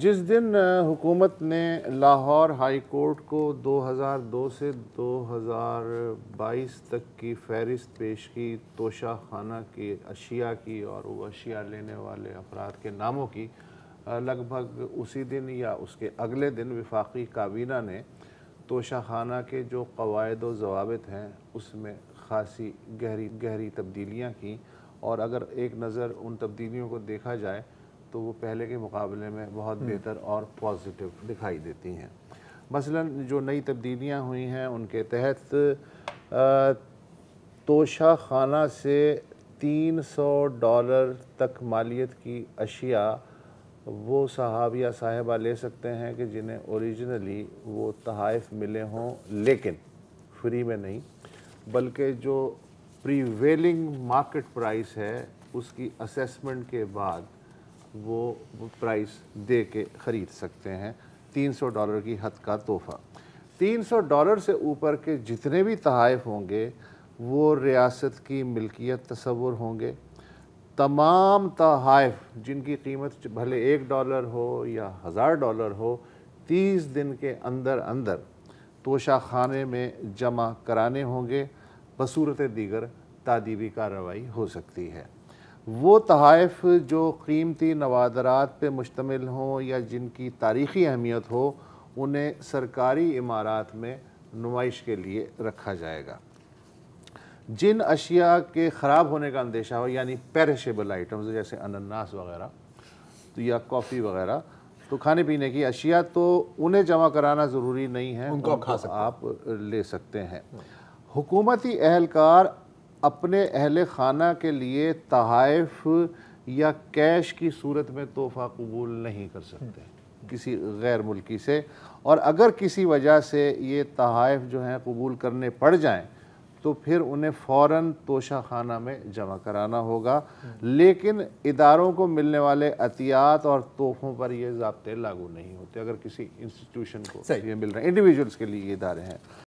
جس دن حکومت نے لاہور ہائی کورٹ کو 2002 سے 2022 تک کی فہرست پیش کی توشہ خانہ کی اشیاء کی اور وہ اشیاء لینے والے افراد کے ناموں کی، لگ بھگ اسی دن یا اس کے اگلے دن وفاقی کابینہ نے توشہ خانہ کے جو قواعد و ضوابط ہیں اس میں خاصی گہری تبدیلیاں کی، اور اگر ایک نظر ان تبدیلیوں کو دیکھا جائے تو وہ پہلے کے مقابلے میں بہت بہتر اور پازیٹیو دکھائی دیتی ہیں۔ مثلا جو نئی تبدیلیاں ہوئی ہیں ان کے تحت توشہ خانہ سے $300 تک مالیت کی اشیاء وہ صاحب یا صاحبہ لے سکتے ہیں کہ جنہیں اوریجنلی وہ تحائف ملے ہوں، لیکن فری میں نہیں بلکہ جو پریویلنگ مارکیٹ پرائس ہے اس کی اسیسمنٹ کے بعد وہ پرائس دے کے خرید سکتے ہیں۔ $300 کی حد کا تحفہ۔ $300 سے اوپر کے جتنے بھی تحائف ہوں گے وہ ریاست کی ملکیت تصور ہوں گے۔ تمام تحائف جن کی قیمت بھلے $1 ہو یا $1000 ہو، 30 دن کے اندر توشہ خانے میں جمع کرانے ہوں گے، بصورت دیگر تادیبی کارروائی ہو سکتی ہے۔ وہ تحائف جو قیمتی نوادرات پہ مشتمل ہوں یا جن کی تاریخی اہمیت ہو انہیں سرکاری عمارات میں نمائش کے لیے رکھا جائے گا۔ جن اشیاء کے خراب ہونے کا اندیشہ ہو، یعنی پیرشیبل آئٹمز جیسے انناس وغیرہ یا کافی وغیرہ، تو کھانے پینے کی اشیاء تو انہیں جمع کرانا ضروری نہیں ہے، ان کو آپ لے سکتے ہیں۔ حکومتی اہلکار اپنے اہل خانہ کے لیے تحائف یا کیش کی صورت میں تحفہ قبول نہیں کر سکتے کسی غیر ملکی سے، اور اگر کسی وجہ سے یہ تحائف جو ہیں قبول کرنے پڑ جائیں تو پھر انہیں فوراً توشہ خانہ میں جمع کرانا ہوگا، لیکن اداروں کو ملنے والے عطیات اور تحفوں پر یہ ضابطے لاگو نہیں ہوتے۔ اگر کسی انسٹیٹیوشن کو یہ مل رہے ہیں، انڈیویجولز کے لیے یہ ادارے ہیں۔